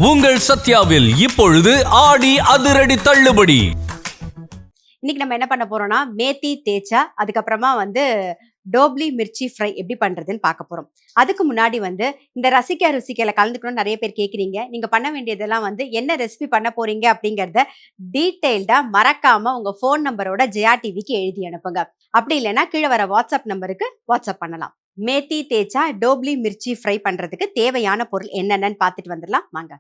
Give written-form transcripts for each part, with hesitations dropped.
உங்கள் சத்யாவில் இப்பொழுது ஆடி அதிரடி தள்ளுபடி. இன்னைக்கு நம்ம என்ன பண்ண போறோம்னா மேத்தி தேச்சா அதுக்கப்புறமா டோப்லி மிர்ச்சி ஃப்ரை எப்படி பண்றதுன்னு பார்க்க போறோம். அதுக்கு முன்னாடி இந்த ரசிக்க ருசிக்கல கலந்துக்கணும்னு நிறைய பேர் கேட்குறீங்க. நீங்க பண்ண வேண்டியதெல்லாம் என்ன ரெசிபி பண்ண போறீங்க அப்படிங்கறத டீட்டெயில்டா மறக்காம உங்க ஃபோன் நம்பரோட ஜெயா டிவிக்கு எழுதி அனுப்புங்க. அப்படி இல்லைன்னா கீழே வர வாட்ஸ்அப் நம்பருக்கு வாட்ஸ்அப் பண்ணலாம். மேத்தி தேச்சா டோப்லி மிர்ச்சி ஃப்ரை பண்றதுக்கு தேவையான பொருள் என்னென்னு பார்த்துட்டு வந்துடலாம் வாங்க.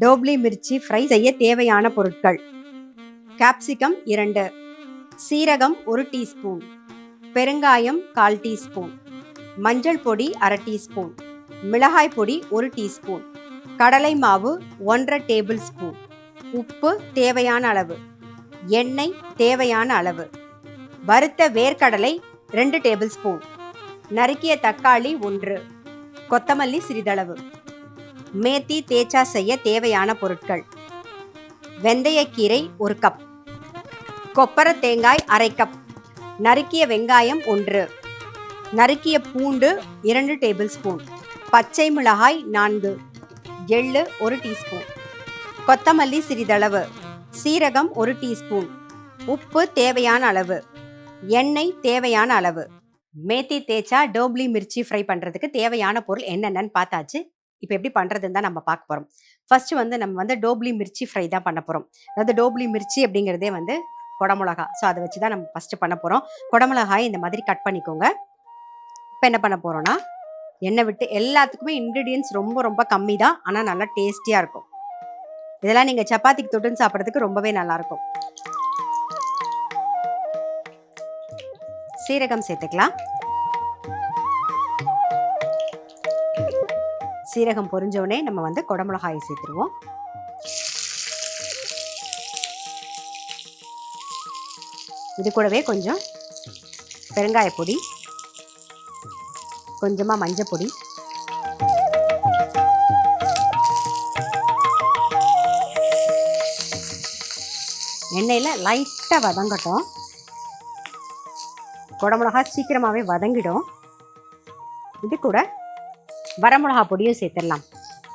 டோப்லி மிர்ச்சி ஃப்ரை செய்ய தேவையான பொருட்கள்: கேப்சிகம் 2, சீரகம் 1 டீஸ்பூன், பெருங்காயம் 1/4 டீஸ்பூன், மஞ்சள் பொடி 1/2 டீஸ்பூன், மிளகாய் பொடி 1 டீஸ்பூன், கடலை மாவு 1/2 டேபிள் ஸ்பூன், உப்பு தேவையான அளவு, எண்ணெய் தேவையான அளவு, வறுத்த வேர்க்கடலை 2 டேபிள் ஸ்பூன், நறுக்கிய தக்காளி 1, கொத்தமல்லி சிறிதளவு. மேத்தி தேச்சா செய்ய தேவையான பொருட்கள்: வெந்தயக்கீரை 1 கப், கொப்பர தேங்காய் 1/2 கப், நறுக்கிய வெங்காயம் 1, நறுக்கிய பூண்டு 2 டேபிள் ஸ்பூன், பச்சை மிளகாய் 4, எள்ளு 1 டீஸ்பூன், கொத்தமல்லி சிறிதளவு, சீரகம் 1 டீஸ்பூன், உப்பு தேவையான அளவு, எண்ணெய் தேவையான அளவு. மேத்தி தேச்சா டோப்லி மிர்ச்சி ஃப்ரை பண்ணுறதுக்கு தேவையான பொருள் என்னென்னு பார்த்தாச்சு. இப்போ எப்படி பண்ணுறதுன்னு தான் நம்ம பார்க்க போகிறோம். ஃபர்ஸ்ட் நம்ம டோப்லி மிர்ச்சி ஃப்ரை தான் பண்ண போகிறோம். அதாவது டோப்லி மிர்ச்சி அப்படிங்கிறதே குடமிளகா. ஸோ அதை வச்சு தான் நம்ம ஃபஸ்ட்டு பண்ண போகிறோம். குடமிளகாய் இந்த மாதிரி கட் பண்ணிக்கோங்க. இப்போ என்ன பண்ண போகிறோன்னா எண்ணெய் விட்டு, எல்லாத்துக்குமே இன்க்ரீடியன்ஸ் ரொம்ப ரொம்ப கம்மி தான், ஆனால் நல்லா டேஸ்டியாக இருக்கும். இதெல்லாம் நீங்கள் சப்பாத்திக்கு தொட்டுன்னு சாப்பிட்றதுக்கு ரொம்பவே நல்லாயிருக்கும். சீரகம் சேர்த்துக்கலாம். சீரகம் பொரிஞ்சோடனே நம்ம குடமிளகாயை சேர்த்துருவோம். இது கூடவே கொஞ்சம் பெருங்காய பொடி, கொஞ்சமாக மஞ்சள் பொடி, எண்ணெயில் லைட்டாக வதங்கட்டும். குடமிளகா சீக்கிரமாகவே வதங்கிடும். இது கூட வரமிளகா பொடியும் சேர்த்துடலாம்.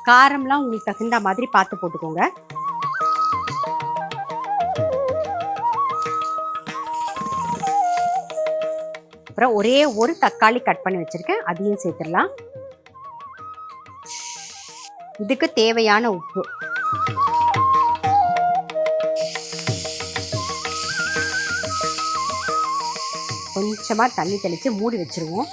காரம்லாம் உங்களுக்கு தகுந்த மாதிரி பார்த்து போட்டுக்கோங்க. அப்புறம் ஒரே ஒரு தக்காளி கட் பண்ணி வச்சிருக்கேன், அதையும் சேர்த்துடலாம். இதுக்கு தேவையான உப்பு, கொஞ்சமாக தண்ணி தெளித்து மூடி வச்சுருவோம்.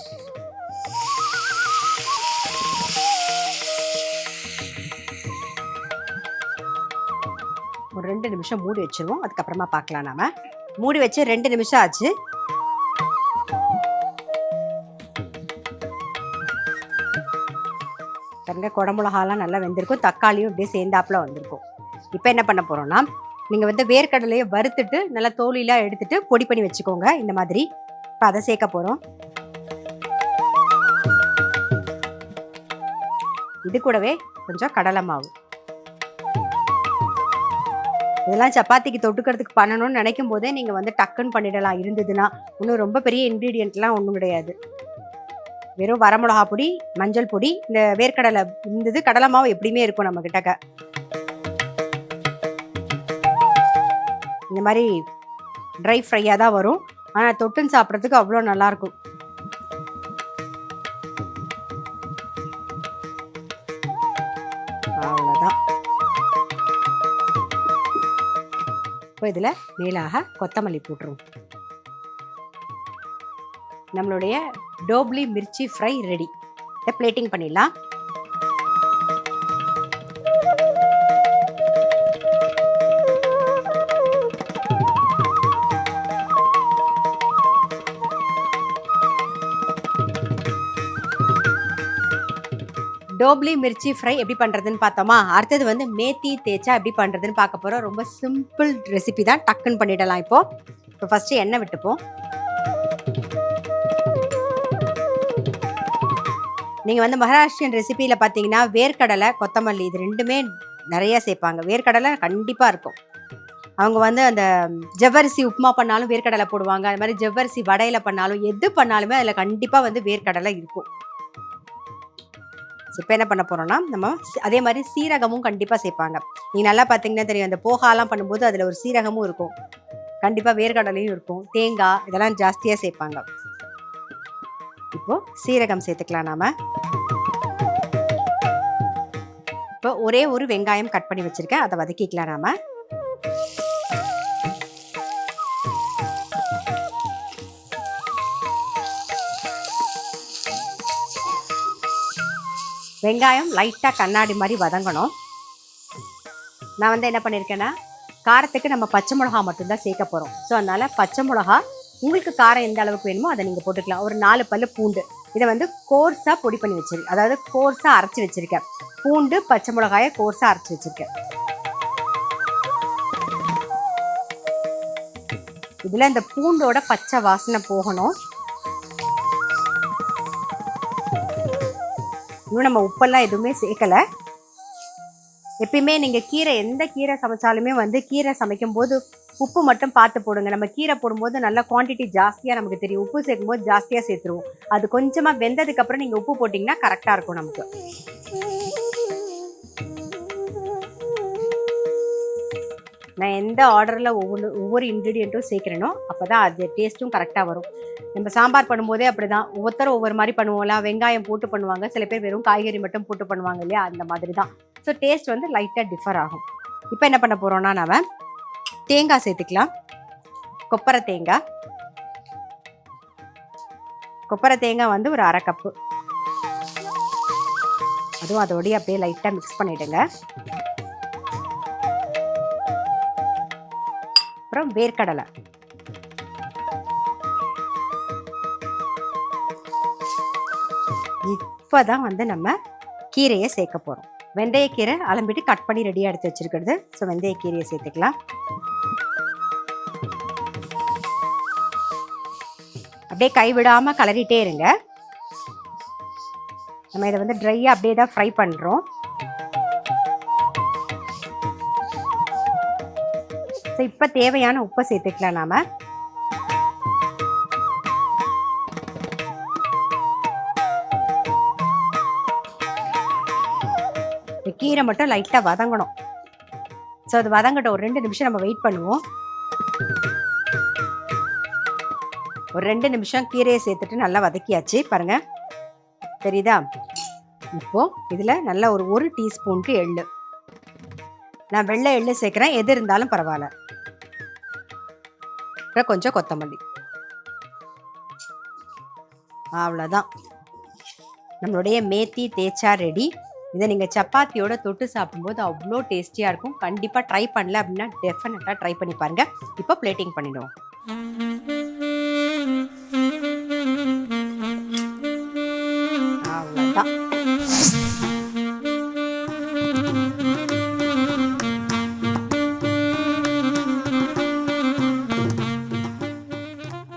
ஒரு 2 நிமிஷம் மூடி வச்சுருவோம். அதுக்கப்புறமா பார்க்கலாம். நாம மூடி வச்சு 2 நிமிஷம் ஆச்சு. பாருங்க, குடமிளகாலாம் நல்லா வெந்திருக்கும், தக்காளியும் அப்படியே சேர்ந்தாப்புல வந்திருக்கும். இப்போ என்ன பண்ண போகிறோம்னா, நீங்கள் வேர்க்கடலையை வறுத்துட்டு நல்லா தோலிலாம் எடுத்துட்டு பொடி பண்ணி வச்சுக்கோங்க இந்த மாதிரி. இப்போ அதை சேர்க்க போகிறோம். இது கூடவே கொஞ்சம் கடலை மாவு. இதெல்லாம் சப்பாத்திக்கு தொட்டுக்கிறதுக்கு பண்ணணும்னு நினைக்கும் போதே நீங்கள் டக்குன்னு பண்ணிடலாம். இருந்ததுன்னா இன்னும் ரொம்ப பெரிய இன்க்ரீடியன்ட்லாம் ஒன்றும் கிடையாது. வெறும் வரமிளகா பொடி, மஞ்சள் பொடி, இந்த வேர்க்கடலை இருந்தது, கடலை மாவு எப்படியுமே இருக்கும் நம்ம கிட்டக்க. இந்த மாதிரி ட்ரை ஃப்ரையாக தான் வரும், ஆனால் தொட்டுன்னு சாப்பிட்றதுக்கு அவ்வளோ நல்லாயிருக்கும். அவ்வளோதான். இப்போ இதில் மேலாக கொத்தமல்லி போட்டுருவோம். நம்மளுடைய டோப்லி மிர்ச்சி ஃப்ரை ரெடி. இதை பிளேட்டிங் பண்ணிடலாம். டோப்லி மிர்ச்சி ஃப்ரை எப்படி பண்ணுறதுன்னு பார்த்தோமா. அடுத்தது மேத்தி தேச்சா எப்படி பண்ணுறதுன்னு பார்க்க போகிறோம். ரொம்ப சிம்பிள் ரெசிபி தான், டக்குன்னு பண்ணிடலாம். இப்போ ஃபஸ்ட்டு எண்ணெய் விட்டுப்போம். நீங்கள் மகாராஷ்டிரியன் ரெசிபியில் பார்த்தீங்கன்னா வேர்க்கடலை, கொத்தமல்லி இது ரெண்டுமே நிறைய சேர்ப்பாங்க. வேர்க்கடலை கண்டிப்பாக இருக்கும். அவங்க அந்த ஜவ்வரிசி உப்புமா பண்ணாலும் வேர்க்கடலை போடுவாங்க. அது மாதிரி ஜவ்வரிசி வடையில் பண்ணாலும், எது பண்ணாலுமே அதில் கண்டிப்பாக வேர்க்கடலை இருக்கும். இப்போ என்ன பண்ண போகிறோம்னா நம்ம அதே மாதிரி சீரகமும் கண்டிப்பாக சேர்ப்பாங்க. நீங்கள் நல்லா பார்த்தீங்கன்னா தெரியும், அந்த போகாலாம் பண்ணும்போது அதில் ஒரு சீரகமும் இருக்கும், கண்டிப்பாக வேர்க்கடலையும் இருக்கும், தேங்காய் இதெல்லாம் ஜாஸ்தியாக சேர்ப்பாங்க. இப்போ சீரகம் சேர்த்துக்கலாம் நாம. இப்போ ஒரே ஒரு வெங்காயம் கட் பண்ணி வச்சிருக்கேன், அதை வதக்கிக்கலாம் நாம. வெங்காயம் லைட்டாக கண்ணாடி மாதிரி வதங்கணும். நான் வந்து என்ன பண்ணியிருக்கேன்னா, காரத்துக்கு நம்ம பச்சை மிளகா மட்டும்தான் சேர்க்க போகிறோம். ஸோ அதனால் பச்சை மிளகா உங்களுக்கு காரம் எந்த அளவுக்கு வேணுமோ அதை நீங்கள் போட்டுக்கலாம். ஒரு 4 பல்லு பூண்டு, இதை வந்து கோர்ஸாக பொடி பண்ணி வச்சிருக்கேன், அதாவது கோர்ஸாக அரைச்சி வச்சுருக்கேன். பூண்டு பச்சை மிளகாயை கோர்ஸாக அரைச்சி வச்சுருக்கேன். இதில் இந்த பூண்டோட பச்சை வாசனை போகணும். இன்னும் நம்ம உப்பெல்லாம் எதுவுமே சேர்க்கலை. எப்பயுமே நீங்கள் கீரை எந்த கீரை சமைச்சாலுமே வந்து கீரை சமைக்கும் போது உப்பு மட்டும் பார்த்து போடுங்க. நம்ம கீரை போடும்போது நல்லா குவான்டிட்டி ஜாஸ்தியாக நமக்கு தெரியும், உப்பு சேர்க்கும் போது ஜாஸ்தியாக சேர்த்துருவோம். அது கொஞ்சமாக வெந்ததுக்கப்புறம் நீங்கள் உப்பு போட்டிங்கன்னா கரெக்டாக இருக்கும் நமக்கு. நான் எந்த ஆர்டரில் ஒவ்வொரு இன்க்ரீடியண்ட்டும் சேர்க்குறேனோ அப்போ தான் அது டேஸ்ட்டும் கரெக்டாக வரும். நம்ம சாம்பார் பண்ணும்போதே அப்படி தான், ஒவ்வொருத்தரும் ஒவ்வொரு மாதிரி பண்ணுவோம்ல. வெங்காயம் போட்டு பண்ணுவாங்க, சில பேர் வெறும் காய்கறி மட்டும் போட்டு பண்ணுவாங்க இல்லையா, அந்த மாதிரி தான். ஸோ டேஸ்ட் வந்து லைட்டாக டிஃபர் ஆகும். இப்போ என்ன பண்ண போகிறோன்னா, நம்ம தேங்காய் சேர்த்துக்கலாம். கொப்பரை தேங்காய் வந்து ஒரு 1/2 கப்பு, அதுவும் அதோடய அப்படியே லைட்டாக மிக்ஸ் பண்ணிவிடுங்க. அப்புறம் வேர்க்கடலை, இப்போ தான் வந்து நம்ம கீரையை சேர்க்க போகிறோம். வெந்தயக்கீரை அலம்பிட்டு கட் பண்ணி ரெடியாக எடுத்து வச்சுருக்கிறது. ஸோ வெந்தயக்கீரையை சேர்த்துக்கலாம். அப்படியே கைவிடாமல் கலரிட்டே இருங்க. நம்ம இதை வந்து ட்ரையாக அப்படியே தான் ஃப்ரை பண்ணுறோம். ஸோ இப்போ தேவையான உப்பை சேர்த்துக்கலாம் நாம. கீரை மட்டும் லைட்டாக வதங்கணும். ஸோ அது வதங்கட்டும், ஒரு 2 நிமிஷம் நம்ம வெயிட் பண்ணுவோம். ஒரு 2 நிமிஷம் கீரையை சேர்த்துட்டு நல்லா வதக்கியாச்சு பாருங்க, தெரியுதா? இப்போ இதில் நல்லா ஒரு டீஸ்பூனுக்கு எள்ளு, நான் வெள்ளை எள்ளு சேர்க்குறேன், எது இருந்தாலும் பரவாயில்ல. அப்புறம் கொஞ்சம் கொத்தமல்லி, அவ்வளோதான். நம்மளுடைய மேத்தி தேச்சா ரெடி. இதை நீங்கள் சப்பாத்தியோட தொட்டு சாப்பிடும்போது அவ்வளோ டேஸ்டியாக இருக்கும். கண்டிப்பாக ட்ரை பண்ணல அப்படின்னா டெஃபினட்டாக ட்ரை பண்ணி பாருங்கள். இப்போ பிளேட்டிங் பண்ணிடுவோம். அவ்வளோதான்.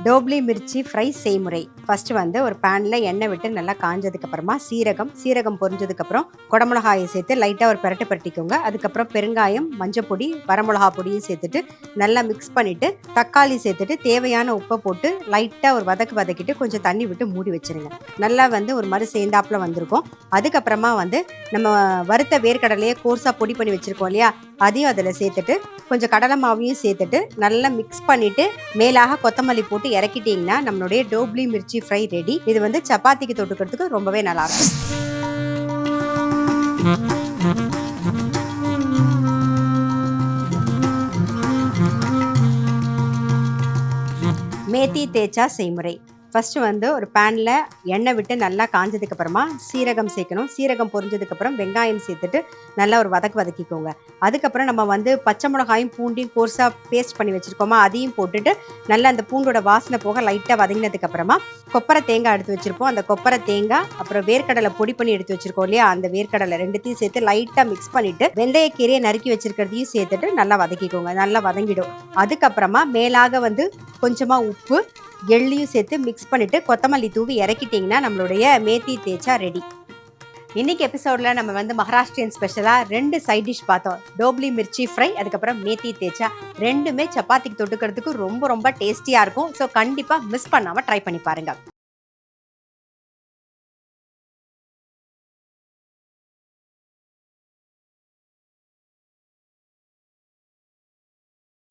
டோப்லி மிர்ச்சி ஃப்ரை செய்முறை. ஃபஸ்ட்டு வந்து ஒரு பேனில் எண்ணெய் விட்டு நல்லா காஞ்சதுக்கப்புறமா சீரகம் பொரிஞ்சதுக்கப்புறம் குடமிளகாயை சேர்த்து லைட்டாக ஒரு பரட்டிக்கோங்க. அதுக்கப்புறம் பெருங்காயம், மஞ்சப்பொடி, வரமிளகா பொடியும் சேர்த்துட்டு நல்லா மிக்ஸ் பண்ணிவிட்டு தக்காளி சேர்த்துட்டு தேவையான உப்பை போட்டு லைட்டாக ஒரு வதக்கிட்டு கொஞ்சம் தண்ணி விட்டு மூடி வச்சுருங்க. நல்லா வந்து ஒரு மாதிரி சேர்ந்தாப்பில் வந்திருக்கும். அதுக்கப்புறமா வந்து நம்ம வறுத்த வேர்க்கடலையே கோர்ஸாக பொடி பண்ணி வச்சுருக்கோம் இல்லையா, அதையும் அதில் சேர்த்துட்டு கொஞ்சம் கடலை மாவையும் சேர்த்துட்டு நல்லா மிக்ஸ் பண்ணிவிட்டு மேலாக கொத்தமல்லி போட்டு இறக்கிட்டிங்கன்னா நம்மளுடைய டோப்லி மிர்ச்சி ஃப்ரை ரெடி. இது வந்து சப்பாத்திக்கு தொட்டுக்கிறதுக்கு ரொம்பவே நல்லாயிருக்கும். மேத்தி தேச்சா செய்முறை. ஃபஸ்ட்டு வந்து ஒரு பேனில் எண்ணெய் விட்டு நல்லா காஞ்சதுக்கப்புறமா சீரகம் சேர்க்கணும். சீரகம் பொரிஞ்சதுக்கப்புறம் வெங்காயம் சேர்த்துட்டு நல்லா ஒரு வதக்கிக்கோங்க. அதுக்கப்புறம் நம்ம வந்து பச்சை மிளகாயும் பூண்டையும் கோர்ஸாக பேஸ்ட் பண்ணி வச்சுருக்கோமா, அதையும் போட்டுட்டு நல்லா அந்த பூண்டோட வாசனை போக லைட்டாக வதங்கினதுக்கப்புறமா கொப்பரை தேங்காய் எடுத்து வச்சுருப்போம், அந்த கொப்பரை தேங்காய் அப்புறம் வேர்க்கடலை பொடி பண்ணி எடுத்து வச்சுருக்கோம் இல்லையா, அந்த வேர்க்கடலை ரெண்டுத்தையும் சேர்த்து லைட்டாக மிக்ஸ் பண்ணிவிட்டு வெந்தயக்கீரையை நறுக்கி வச்சுருக்கிறதையும் சேர்த்துட்டு நல்லா வதக்கிக்கோங்க. நல்லா வதங்கிடும். அதுக்கப்புறமா மேலாக வந்து கொஞ்சமாக உப்பு, எள்ளையும் சேர்த்து மிக்ஸ் பண்ணிவிட்டு கொத்தமல்லி தூவி இறக்கிட்டிங்கன்னா நம்மளுடைய மேத்தி தேச்சா ரெடி. இன்னைக்கு எபிசோடில் நம்ம வந்து மகாராஷ்டிரியன் ஸ்பெஷலாக 2 சைட் டிஷ் பார்த்தோம். டோப்லி மிர்ச்சி ஃப்ரை, அதுக்கப்புறம் மேத்தி தேச்சா. ரெண்டுமே சப்பாத்திக்கு தொட்டுக்கிறதுக்கு ரொம்ப ரொம்ப டேஸ்டியாக இருக்கும். ஸோ கண்டிப்பாக மிஸ் பண்ணாமல் ட்ரை பண்ணி பாருங்கள்.